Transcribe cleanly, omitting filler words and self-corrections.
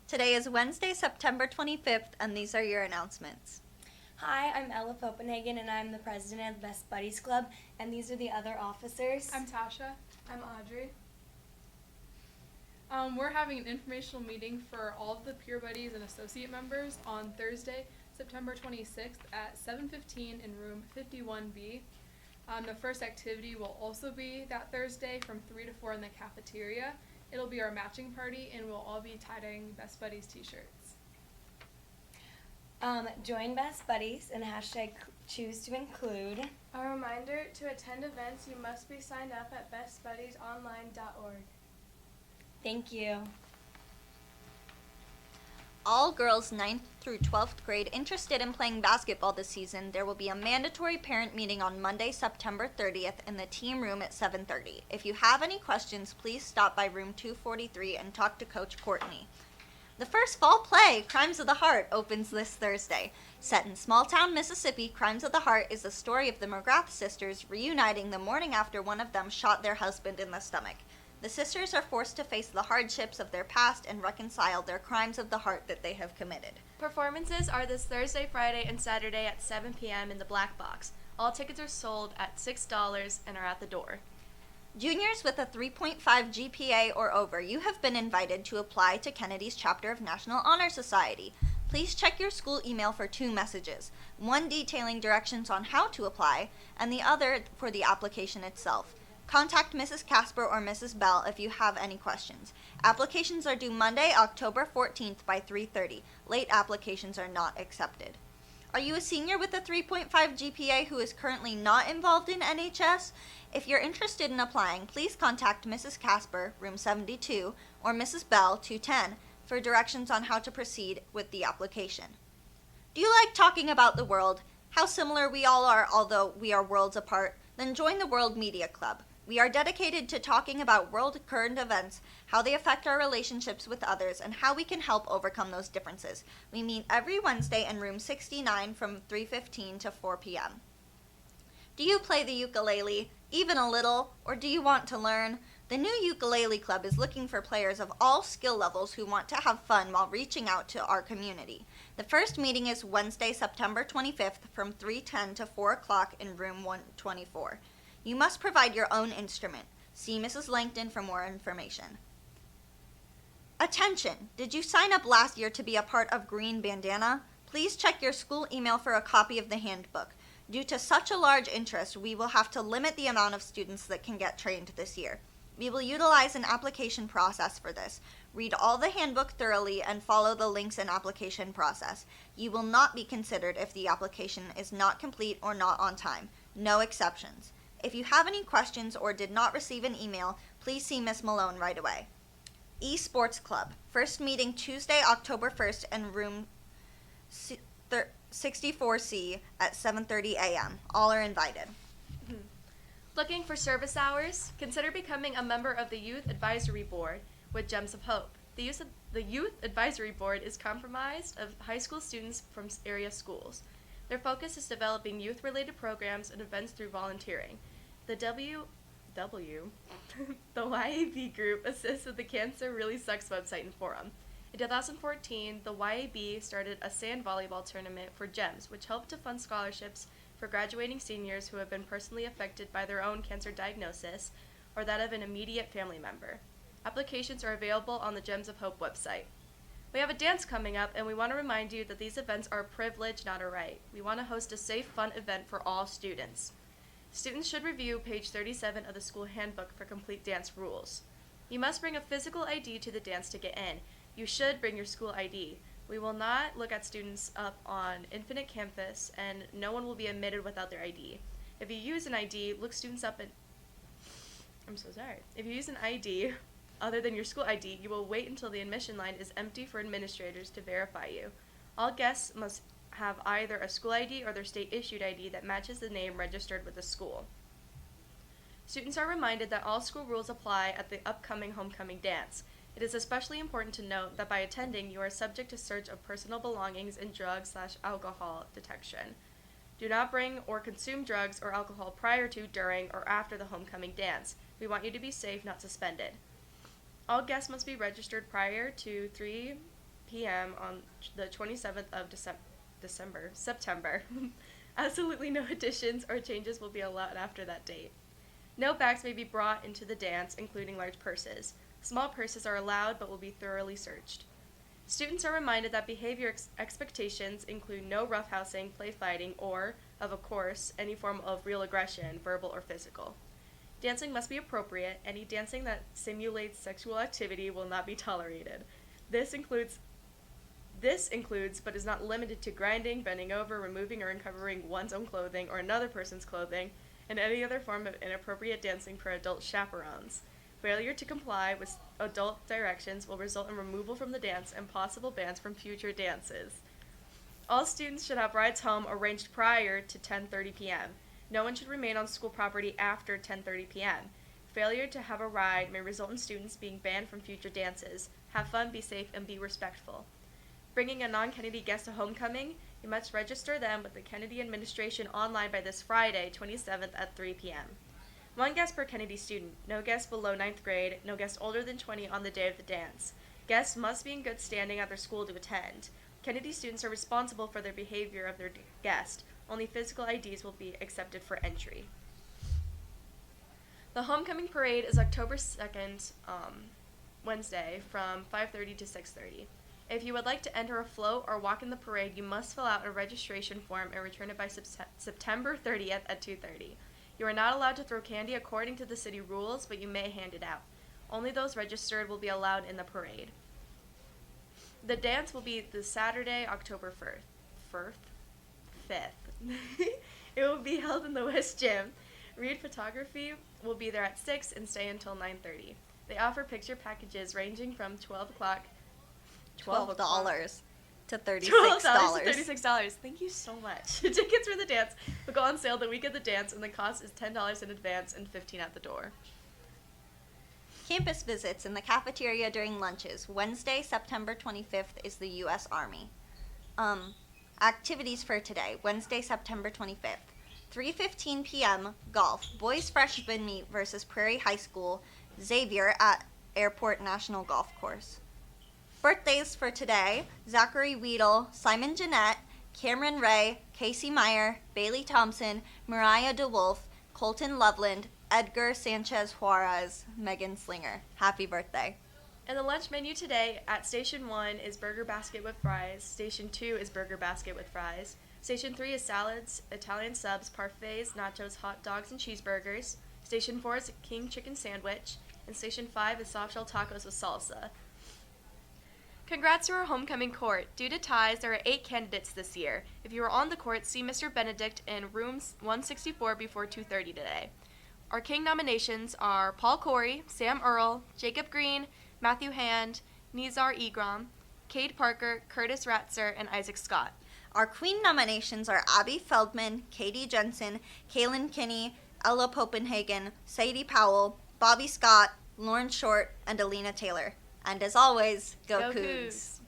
Today is Wednesday, September 25th, and these are your announcements. Hi, I'm Ella Copenhagen, and I'm the president of the Best Buddies Club, and these are the other officers. I'm Tasha. I'm Audrey. We're having an informational meeting for all of the peer buddies and associate members on Thursday, September 26th at 7:15 in room 51B. The first activity will also be that Thursday from 3 to 4 in the cafeteria. It'll be our matching party, and we'll all be tie-dyeing Best Buddies t-shirts. Join Best Buddies and hashtag choose to include. A reminder, to attend events, you must be signed up at bestbuddiesonline.org. Thank you. All girls 9th through 12th grade interested in playing basketball this season, there will be a mandatory parent meeting on Monday, September 30th in the team room at 7:30. If you have any questions, please stop by room 243 and talk to Coach Courtney. The first fall play, Crimes of the Heart, opens this Thursday. Set in small-town Mississippi, Crimes of the Heart is the story of the McGrath sisters reuniting the morning after one of them shot their husband in the stomach. The sisters are forced to face the hardships of their past and reconcile their crimes of the heart that they have committed. Performances are this Thursday, Friday, and Saturday at 7 p.m. in the Black Box. All tickets are sold at $6 and are at the door. Juniors with a 3.5 GPA or over, you have been invited to apply to Kennedy's chapter of National Honor Society. Please check your school email for 2 messages, one detailing directions on how to apply, and the other for the application itself. Contact Mrs. Casper or Mrs. Bell if you have any questions. Applications are due Monday, October 14th by 3:30. Late applications are not accepted. Are you a senior with a 3.5 GPA who is currently not involved in NHS? If you're interested in applying, please contact Mrs. Casper, room 72, or Mrs. Bell, 210, for directions on how to proceed with the application. Do you like talking about the world? How similar we all are, although we are worlds apart? Then join the World Media Club. We are dedicated to talking about world current events, how they affect our relationships with others, and how we can help overcome those differences. We meet every Wednesday in room 69 from 3:15 to 4 p.m. Do you play the ukulele, even a little, or do you want to learn? The new Ukulele Club is looking for players of all skill levels who want to have fun while reaching out to our community. The first meeting is Wednesday, September 25th from 3:10 to 4 o'clock in room 124. You must provide your own instrument. See Mrs. Langton for more information. Attention! Did you sign up last year to be a part of Green Bandana? Please check your school email for a copy of the handbook. Due to such a large interest, we will have to limit the amount of students that can get trained this year. We will utilize an application process for this. Read all the handbook thoroughly and follow the links and application process. You will not be considered if the application is not complete or not on time. No exceptions. If you have any questions or did not receive an email, please see Ms. Malone right away. Esports Club. First meeting Tuesday, October 1st in room 64C at 7:30 a.m. All are invited. Looking for service hours? Consider becoming a member of the Youth Advisory Board with Gems of Hope. The Youth Advisory Board is comprised of high school students from area schools. Their focus is developing youth-related programs and events through volunteering. The the YAB group assists with the Cancer Really Sucks website and forum. In 2014, the YAB started a sand volleyball tournament for GEMS, which helped to fund scholarships for graduating seniors who have been personally affected by their own cancer diagnosis or that of an immediate family member. Applications are available on the Gems of Hope website. We have a dance coming up, and we want to remind you that these events are a privilege, not a right. We want to host a safe, fun event for all students. Students should review page 37 of the school handbook for complete dance rules. You must bring a physical ID to the dance to get in. You should bring your school ID. We will not look at students up on Infinite Campus, and no one will be admitted without their ID. If you use an ID, look students up and... I'm so sorry. If you use an ID other than your school ID, you will wait until the admission line is empty for administrators to verify you. All guests must have either a school ID or their state-issued ID that matches the name registered with the school. Students are reminded that all school rules apply at the upcoming homecoming dance. It is especially important to note that by attending, you are subject to search of personal belongings and drug/alcohol detection. Do not bring or consume drugs or alcohol prior to, during, or after the homecoming dance. We want you to be safe, not suspended. All guests must be registered prior to 3 p.m. on the 27th of September. Absolutely no additions or changes will be allowed after that date. No bags may be brought into the dance, including large purses. Small purses are allowed but will be thoroughly searched. Students are reminded that behavior expectations include no roughhousing, play fighting, or, of course, any form of real aggression, verbal or physical. Dancing must be appropriate. Any dancing that simulates sexual activity will not be tolerated. This includes but is not limited to grinding, bending over, removing or uncovering one's own clothing or another person's clothing, and any other form of inappropriate dancing for adult chaperones. Failure to comply with adult directions will result in removal from the dance and possible bans from future dances. All students should have rides home arranged prior to 10:30 p.m. No one should remain on school property after 10:30 p.m. Failure to have a ride may result in students being banned from future dances. Have fun, be safe, and be respectful. Bringing a non-Kennedy guest to homecoming, you must register them with the Kennedy administration online by this Friday, 27th at 3 p.m. One guest per Kennedy student. No guests below 9th grade. No guests older than 20 on the day of the dance. Guests must be in good standing at their school to attend. Kennedy students are responsible for their behavior of their guest. Only physical IDs will be accepted for entry. The homecoming parade is October 2nd, Wednesday, from 5:30 to 6:30. If you would like to enter a float or walk in the parade, you must fill out a registration form and return it by September 30th at 2:30. You are not allowed to throw candy according to the city rules, but you may hand it out. Only those registered will be allowed in the parade. The dance will be the Saturday, October 5th. It will be held in the West Gym. Reed Photography will be there at 6 and stay until 9:30. They offer picture packages ranging from $12 to $36. $36. Thank you so much. Tickets for the dance will go on sale the week of the dance, and the cost is $10 in advance and $15 at the door. Campus visits in the cafeteria during lunches. Wednesday, September 25th is the U.S. Army. Activities for today. Wednesday, September 25th. 3:15 p.m. Golf. Boys freshman meet versus Prairie High School. Xavier at Airport National Golf Course. Birthdays for today. Zachary Weedle, Simon Jeanette, Cameron Ray, Casey Meyer, Bailey Thompson, Mariah DeWolf, Colton Loveland, Edgar Sanchez Juarez, Megan Slinger. Happy birthday. And the lunch menu today at Station 1 is burger basket with fries. Station 2 is burger basket with fries. Station 3 is salads, Italian subs, parfaits, nachos, hot dogs, and cheeseburgers. Station 4 is king chicken sandwich. And Station 5 is soft shell tacos with salsa. Congrats to our homecoming court. Due to ties, there are 8 candidates this year. If you are on the court, see Mr. Benedict in room 164 before 2:30 today. Our king nominations are Paul Corey, Sam Earle, Jacob Green, Matthew Hand, Nizar Egram, Cade Parker, Curtis Ratzer, and Isaac Scott. Our queen nominations are Abby Feldman, Katie Jensen, Kaylin Kinney, Ella Popenhagen, Sadie Powell, Bobby Scott, Lauren Short, and Alina Taylor. And as always, go Cougs!